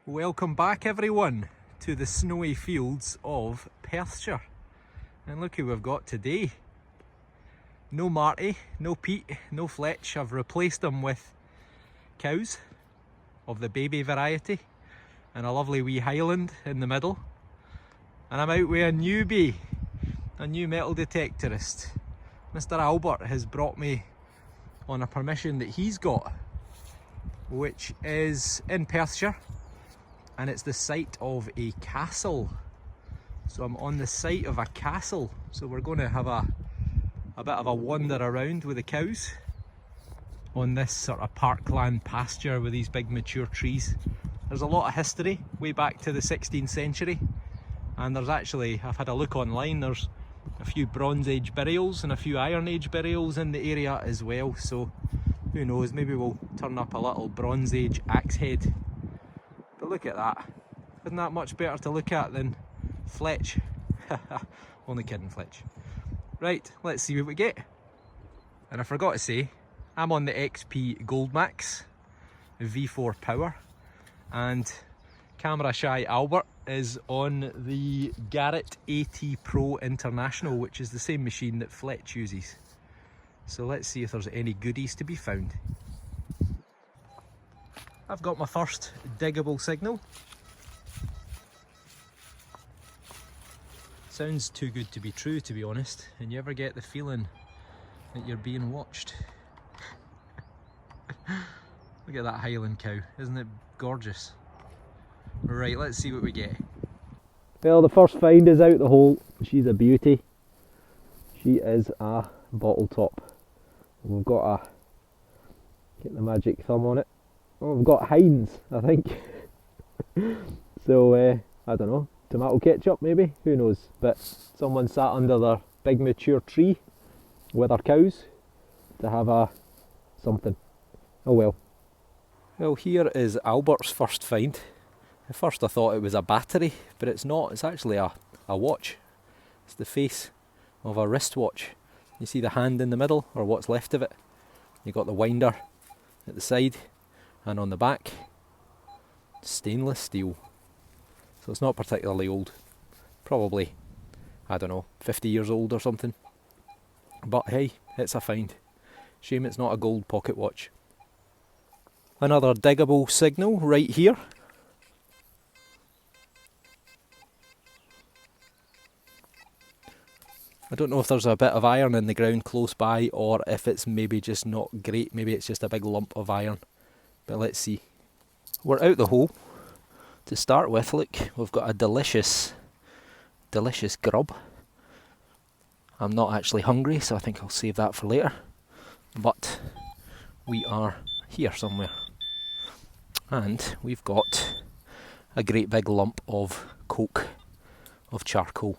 Welcome back everyone to the snowy fields of Perthshire. And look who we've got today. No Marty, no Pete, no Fletch. I've replaced them with cows of the baby variety and a lovely wee Highland in the middle. And I'm out with a newbie, a new metal detectorist. Mr. Albert has brought me on a permission that he's got, which is in Perthshire. And it's the site of a castle. So I'm on the site of a castle. So we're going to have a bit of a wander around with the cows on this sort of parkland pasture with these big mature trees. There's a lot of history way back to the 16th century. And there's actually, I've had a look online, there's a few Bronze Age burials and a few Iron Age burials in the area as well. So who knows, maybe we'll turn up a little Bronze Age axe head. But look at that. Isn't that much better to look at than Fletch? Only kidding, Fletch. Right, let's see what we get. And I forgot to say, I'm on the XP Goldmax V4 Power, and camera shy Albert is on the Garrett AT Pro International, which is the same machine that Fletch uses. So let's see if there's any goodies to be found. I've got my first diggable signal. Sounds too good to be true, to be honest, and you ever get the feeling that you're being watched. Look at that Highland cow, isn't it gorgeous? Right, let's see what we get. Well, the first find is out the hole. She's a beauty. She is a bottle top. We've got a, get the magic thumb on it. Oh, we've got Heinz, I think. So, I don't know, tomato ketchup maybe, who knows. But someone sat under their big mature tree with their cows to have a something. Oh well. Well, here is Albert's first find. At first I thought it was a battery, but it's not. It's actually a watch. It's the face of a wristwatch. You see the hand in the middle, or what's left of it. You got the winder at the side. And on the back, stainless steel. So it's not particularly old. Probably, I don't know, 50 years old or something. But hey, it's a find. Shame it's not a gold pocket watch. Another diggable signal right here. I don't know if there's a bit of iron in the ground close by, or if it's maybe just not great. Maybe it's just a big lump of iron. But let's see. We're out the hole. To start with, look, we've got a delicious grub. I'm not actually hungry, so I think I'll save that for later. But we are here somewhere. And we've got a great big lump of coke, of charcoal,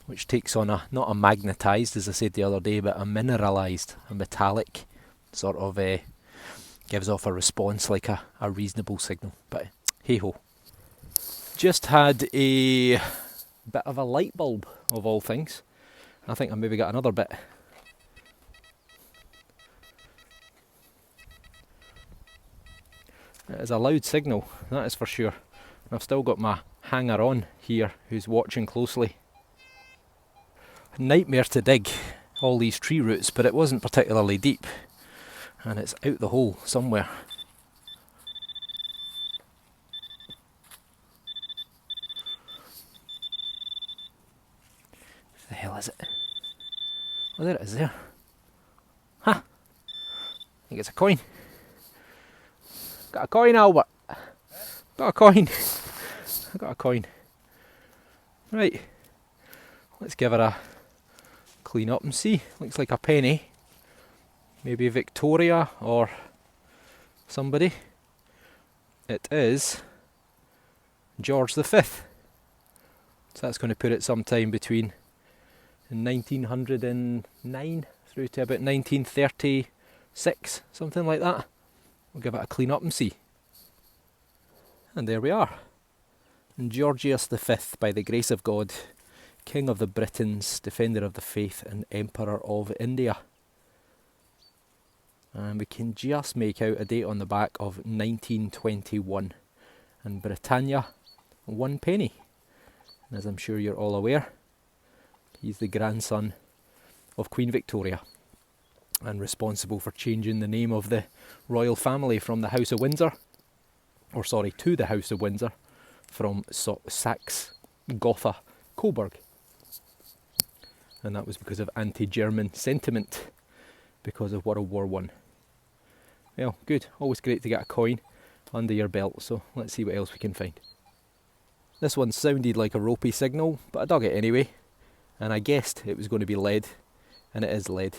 which takes on not a magnetised, as I said the other day, but a mineralised, a metallic sort of gives off a response like a reasonable signal. But hey ho. Just had a bit of a light bulb, of all things. I think I maybe got another bit. It is a loud signal, that is for sure. And I've still got my hanger on here who's watching closely. Nightmare to dig all these tree roots, but it wasn't particularly deep. And it's out the hole somewhere. What the hell is it? Oh, there it is there. Ha! I think it's a coin. Got a coin, Albert. Got a coin. I got a coin. Right. Let's give her a clean up and see. Looks like a penny. Maybe Victoria or somebody. It is George V. So that's going to put it sometime between 1909 through to about 1936, something like that. We'll give it a clean up and see. And there we are. And Georgius V, by the grace of God, King of the Britons, Defender of the Faith and Emperor of India. And we can just make out a date on the back of 1921. and Britannia 1 penny. And as I'm sure you're all aware, he's the grandson of Queen Victoria and responsible for changing the name of the royal family from the House of Windsor, to the House of Windsor, from Saxe Gotha Coburg. And that was because of anti-German sentiment because of World War I. Well, good. Always great to get a coin under your belt, so let's see what else we can find. This one sounded like a ropey signal, but I dug it anyway, and I guessed it was going to be lead, and it is lead.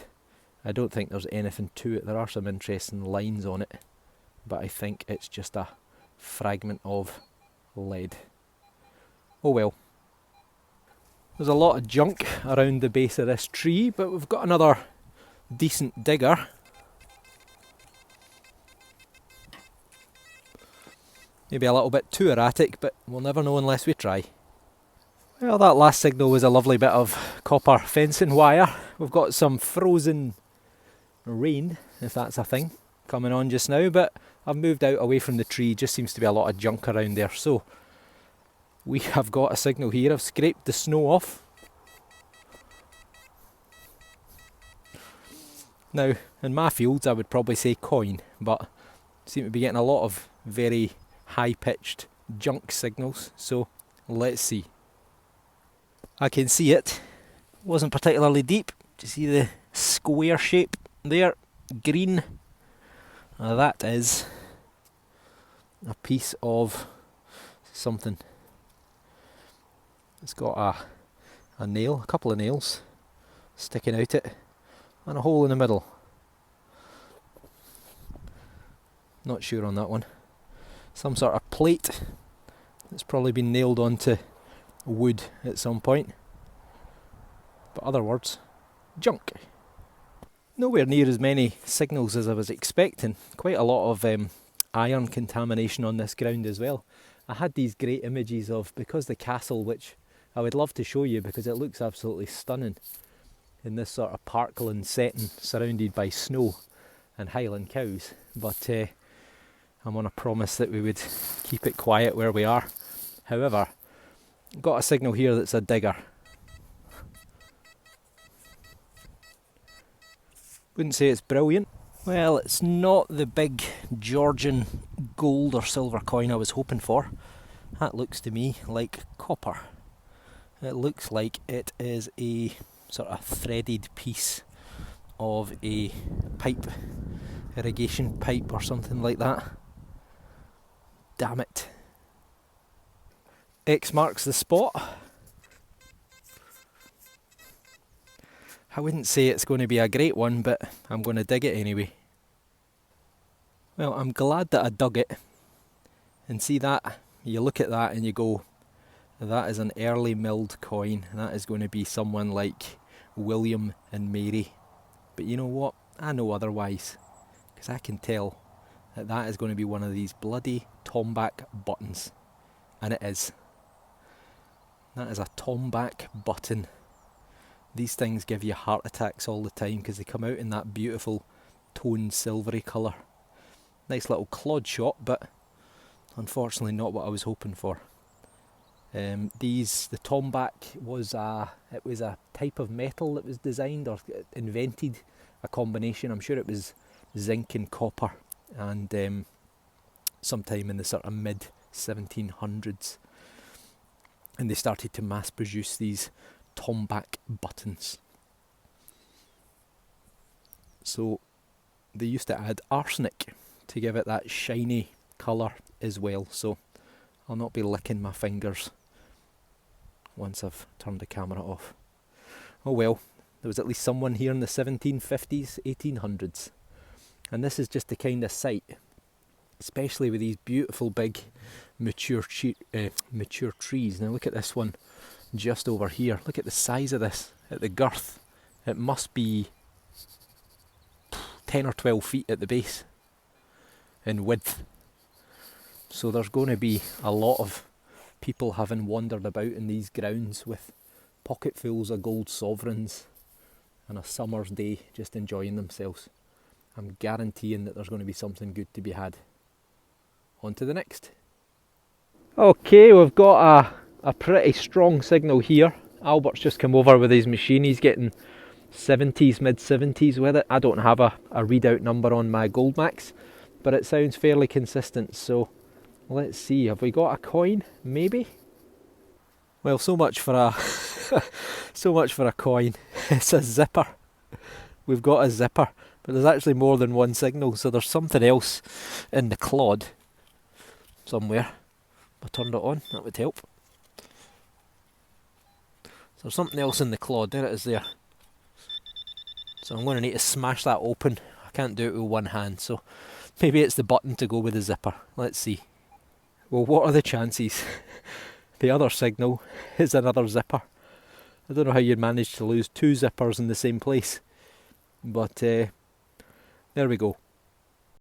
I don't think there's anything to it. There are some interesting lines on it, but I think it's just a fragment of lead. Oh well. There's a lot of junk around the base of this tree, but we've got another decent digger. Maybe a little bit too erratic, but we'll never know unless we try. Well, that last signal was a lovely bit of copper fencing wire. We've got some frozen rain, if that's a thing, coming on just now, but I've moved out away from the tree. Just seems to be a lot of junk around there, so we have got a signal here. I've scraped the snow off. Now, in my fields I would probably say coin, but seem to be getting a lot of very high-pitched junk signals, so let's see. I can see it. Wasn't particularly deep. Do you see the square shape there? Green. That is a piece of something. It's got a nail, a couple of nails sticking out it, and a hole in the middle. Not sure on that one. Some sort of plate that's probably been nailed onto wood at some point. But other words, junk. Nowhere near as many signals as I was expecting. Quite a lot of iron contamination on this ground as well. I had these great images of, because the castle, which I would love to show you because it looks absolutely stunning in this sort of parkland setting surrounded by snow and Highland cows, but I'm on a promise that we would keep it quiet where we are. However, got a signal here that's a digger. Wouldn't say it's brilliant. Well, it's not the big Georgian gold or silver coin I was hoping for. That looks to me like copper. It looks like it is a sort of threaded piece of a pipe, irrigation pipe or something like that. Damn it. X marks the spot. I wouldn't say it's going to be a great one, but I'm going to dig it anyway. Well, I'm glad that I dug it. And see that? You look at that and you go, that is an early milled coin. That is going to be someone like William and Mary. But you know what? I know otherwise. Because I can tell that that is going to be one of these bloody Tombak buttons. And it is. That is a Tombak button. These things give you heart attacks all the time because they come out in that beautiful toned silvery colour. Nice little clod shot, but unfortunately not what I was hoping for. The Tombak was a type of metal that was designed or invented, a combination. I'm sure it was zinc and copper, and sometime in the sort of mid 1700s, and they started to mass produce these Tombak buttons. So they used to add arsenic to give it that shiny colour as well, so I'll not be licking my fingers once I've turned the camera off. Oh well, there was at least someone here in the 1750s, 1800s, and this is just the kind of site, especially with these beautiful big mature trees. Now look at this one just over here. Look at the size of this, at the girth. It must be 10 or 12 feet at the base in width. So there's going to be a lot of people having wandered about in these grounds with pocketfuls of gold sovereigns on a summer's day just enjoying themselves. I'm guaranteeing that there's going to be something good to be had. On to the next. Okay, we've got a pretty strong signal here. Albert's just come over with his machine. He's getting 70s, mid 70s with it. I don't have a readout number on my Goldmax, but it sounds fairly consistent. So let's see, have we got a coin? Maybe. Well, so much for a so much for a coin. It's a zipper. We've got a zipper, but there's actually more than one signal, so there's something else in the clod somewhere. If I turned it on, that would help. So there's something else in the clod. There it is there. So I'm going to need to smash that open. I can't do it with one hand, so maybe it's the button to go with the zipper. Let's see. Well, what are the chances? The other signal is another zipper. I don't know how you'd manage to lose two zippers in the same place. But there we go.